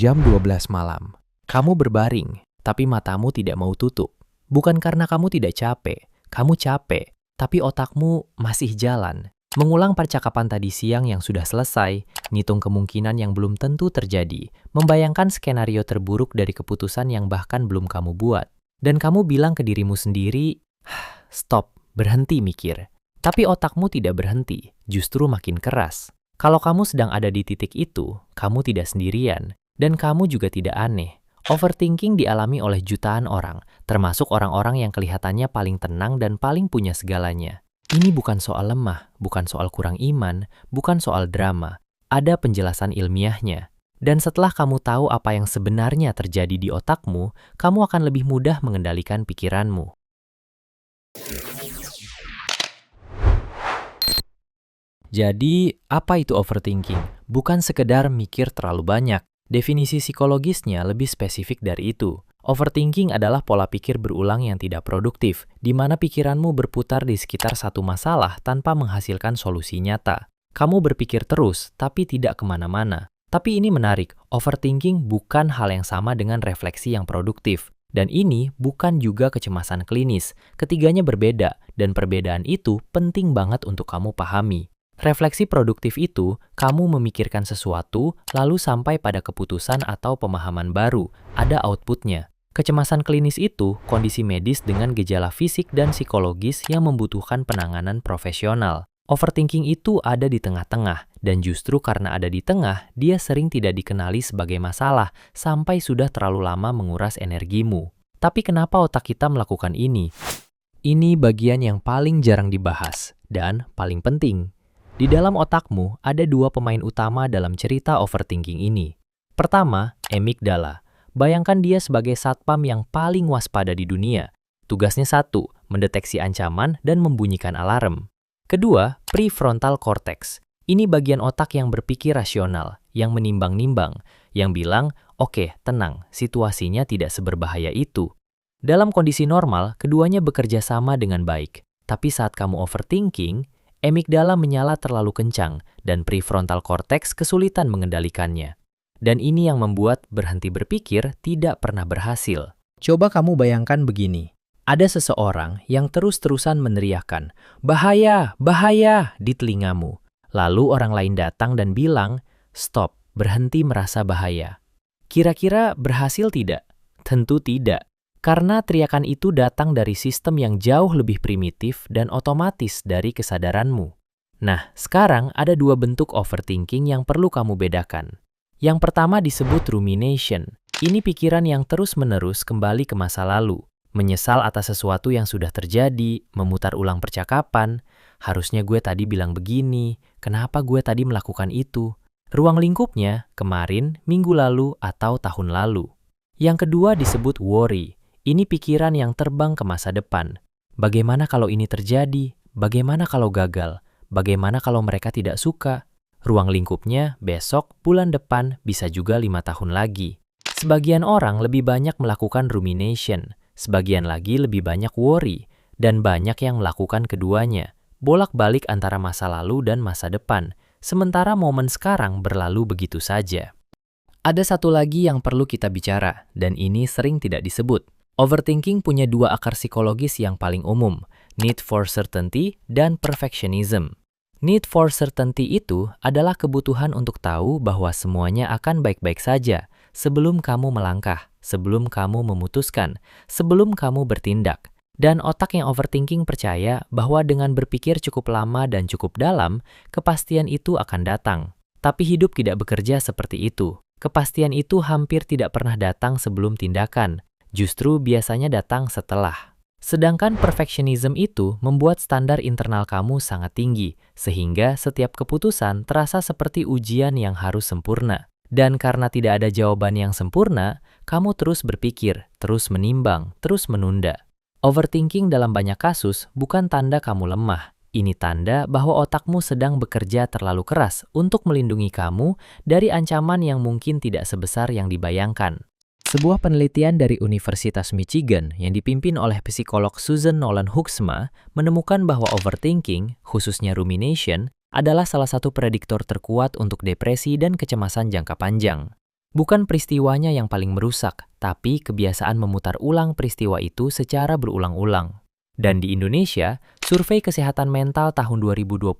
jam 12 malam. Kamu berbaring, tapi matamu tidak mau tutup. Bukan karena kamu tidak capek, kamu capek, tapi otakmu masih jalan. Mengulang percakapan tadi siang yang sudah selesai, ngitung kemungkinan yang belum tentu terjadi, membayangkan skenario terburuk dari keputusan yang bahkan belum kamu buat. Dan kamu bilang ke dirimu sendiri, stop, berhenti mikir. Tapi otakmu tidak berhenti, justru makin keras. Kalau kamu sedang ada di titik itu, kamu tidak sendirian, dan kamu juga tidak aneh. Overthinking dialami oleh jutaan orang, termasuk orang-orang yang kelihatannya paling tenang dan paling punya segalanya. Ini bukan soal lemah, bukan soal kurang iman, bukan soal drama. Ada penjelasan ilmiahnya. Dan setelah kamu tahu apa yang sebenarnya terjadi di otakmu, kamu akan lebih mudah mengendalikan pikiranmu. Jadi, apa itu overthinking? Bukan sekedar mikir terlalu banyak. Definisi psikologisnya lebih spesifik dari itu. Overthinking adalah pola pikir berulang yang tidak produktif, di mana pikiranmu berputar di sekitar satu masalah tanpa menghasilkan solusi nyata. Kamu berpikir terus, tapi tidak kemana-mana. Tapi ini menarik, overthinking bukan hal yang sama dengan refleksi yang produktif. Dan ini bukan juga kecemasan klinis. Ketiganya berbeda, dan perbedaan itu penting banget untuk kamu pahami. Refleksi produktif itu, kamu memikirkan sesuatu, lalu sampai pada keputusan atau pemahaman baru, ada outputnya. Kecemasan klinis itu kondisi medis dengan gejala fisik dan psikologis yang membutuhkan penanganan profesional. Overthinking itu ada di tengah-tengah, dan justru karena ada di tengah, dia sering tidak dikenali sebagai masalah, sampai sudah terlalu lama menguras energimu. Tapi kenapa otak kita melakukan ini? Ini bagian yang paling jarang dibahas, dan paling penting. Di dalam otakmu ada dua pemain utama dalam cerita overthinking ini. Pertama, amigdala. Bayangkan dia sebagai satpam yang paling waspada di dunia. Tugasnya satu, mendeteksi ancaman dan membunyikan alarm. Kedua, prefrontal cortex. Ini bagian otak yang berpikir rasional, yang menimbang-nimbang, yang bilang, oke, tenang, situasinya tidak seberbahaya itu. Dalam kondisi normal, keduanya bekerja sama dengan baik. Tapi saat kamu overthinking, amigdala menyala terlalu kencang dan prefrontal cortex kesulitan mengendalikannya. Dan ini yang membuat berhenti berpikir tidak pernah berhasil. Coba kamu bayangkan begini. Ada seseorang yang terus-terusan meneriakkan, "Bahaya, bahaya!" di telingamu. Lalu orang lain datang dan bilang, "Stop, berhenti merasa bahaya." Kira-kira berhasil tidak? Tentu tidak. Karena teriakan itu datang dari sistem yang jauh lebih primitif dan otomatis dari kesadaranmu. Nah, sekarang ada dua bentuk overthinking yang perlu kamu bedakan. Yang pertama disebut rumination. Ini pikiran yang terus-menerus kembali ke masa lalu. Menyesal atas sesuatu yang sudah terjadi, memutar ulang percakapan. Harusnya gue tadi bilang begini, kenapa gue tadi melakukan itu? Ruang lingkupnya, kemarin, minggu lalu, atau tahun lalu. Yang kedua disebut worry. Ini pikiran yang terbang ke masa depan. Bagaimana kalau ini terjadi? Bagaimana kalau gagal? Bagaimana kalau mereka tidak suka? Ruang lingkupnya besok, bulan depan, bisa juga 5 tahun lagi. Sebagian orang lebih banyak melakukan rumination, sebagian lagi lebih banyak worry, dan banyak yang melakukan keduanya, bolak-balik antara masa lalu dan masa depan, sementara momen sekarang berlalu begitu saja. Ada satu lagi yang perlu kita bicara, dan ini sering tidak disebut. Overthinking punya dua akar psikologis yang paling umum, need for certainty dan perfectionism. Need for certainty itu adalah kebutuhan untuk tahu bahwa semuanya akan baik-baik saja sebelum kamu melangkah, sebelum kamu memutuskan, sebelum kamu bertindak. Dan otak yang overthinking percaya bahwa dengan berpikir cukup lama dan cukup dalam, kepastian itu akan datang. Tapi hidup tidak bekerja seperti itu. Kepastian itu hampir tidak pernah datang sebelum tindakan. Justru biasanya datang setelah. Sedangkan perfectionism itu membuat standar internal kamu sangat tinggi, sehingga setiap keputusan terasa seperti ujian yang harus sempurna. Dan karena tidak ada jawaban yang sempurna, kamu terus berpikir, terus menimbang, terus menunda. Overthinking dalam banyak kasus bukan tanda kamu lemah. Ini tanda bahwa otakmu sedang bekerja terlalu keras untuk melindungi kamu dari ancaman yang mungkin tidak sebesar yang dibayangkan. Sebuah penelitian dari Universitas Michigan yang dipimpin oleh psikolog Susan Nolan Hoeksma menemukan bahwa overthinking, khususnya rumination, adalah salah satu prediktor terkuat untuk depresi dan kecemasan jangka panjang. Bukan peristiwanya yang paling merusak, tapi kebiasaan memutar ulang peristiwa itu secara berulang-ulang. Dan di Indonesia, survei kesehatan mental tahun 2026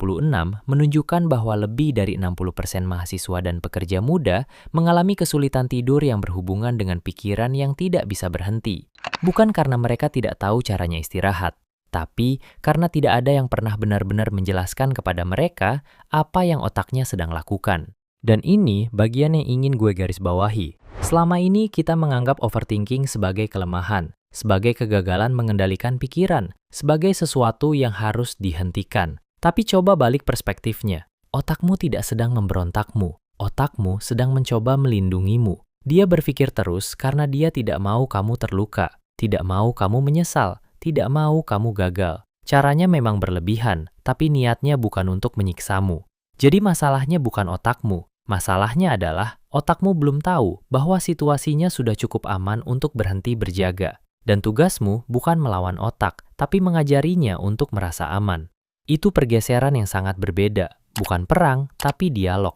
menunjukkan bahwa lebih dari 60% mahasiswa dan pekerja muda mengalami kesulitan tidur yang berhubungan dengan pikiran yang tidak bisa berhenti. Bukan karena mereka tidak tahu caranya istirahat, tapi karena tidak ada yang pernah benar-benar menjelaskan kepada mereka apa yang otaknya sedang lakukan. Dan ini bagian yang ingin gue garis bawahi. Selama ini kita menganggap overthinking sebagai kelemahan, sebagai kegagalan mengendalikan pikiran, sebagai sesuatu yang harus dihentikan. Tapi coba balik perspektifnya. Otakmu tidak sedang memberontakmu. Otakmu sedang mencoba melindungimu. Dia berpikir terus karena dia tidak mau kamu terluka, tidak mau kamu menyesal, tidak mau kamu gagal. Caranya memang berlebihan, tapi niatnya bukan untuk menyiksamu. Jadi masalahnya bukan otakmu. Masalahnya adalah otakmu belum tahu bahwa situasinya sudah cukup aman untuk berhenti berjaga. Dan tugasmu bukan melawan otak, tapi mengajarinya untuk merasa aman. Itu pergeseran yang sangat berbeda, bukan perang, tapi dialog.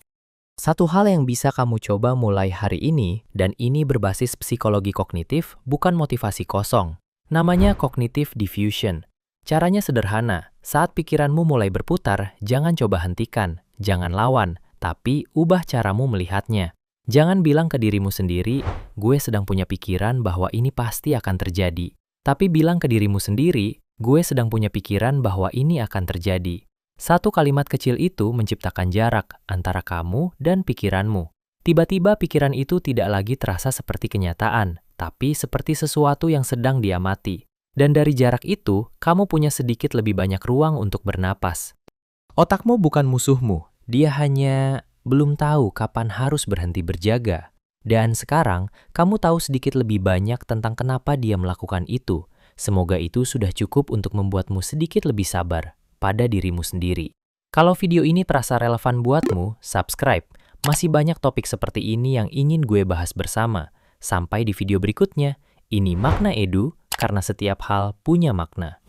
Satu hal yang bisa kamu coba mulai hari ini, dan ini berbasis psikologi kognitif, bukan motivasi kosong. Namanya cognitive diffusion. Caranya sederhana, saat pikiranmu mulai berputar, jangan coba hentikan, jangan lawan, tapi ubah caramu melihatnya. Jangan bilang ke dirimu sendiri, gue sedang punya pikiran bahwa ini pasti akan terjadi. Tapi bilang ke dirimu sendiri, gue sedang punya pikiran bahwa ini akan terjadi. Satu kalimat kecil itu menciptakan jarak antara kamu dan pikiranmu. Tiba-tiba pikiran itu tidak lagi terasa seperti kenyataan, tapi seperti sesuatu yang sedang diamati. Dan dari jarak itu, kamu punya sedikit lebih banyak ruang untuk bernapas. Otakmu bukan musuhmu. Dia hanya belum tahu kapan harus berhenti berjaga. Dan sekarang, kamu tahu sedikit lebih banyak tentang kenapa dia melakukan itu. Semoga itu sudah cukup untuk membuatmu sedikit lebih sabar pada dirimu sendiri. Kalau video ini terasa relevan buatmu, subscribe. Masih banyak topik seperti ini yang ingin gue bahas bersama. Sampai di video berikutnya. Ini Makna Edu, karena setiap hal punya makna.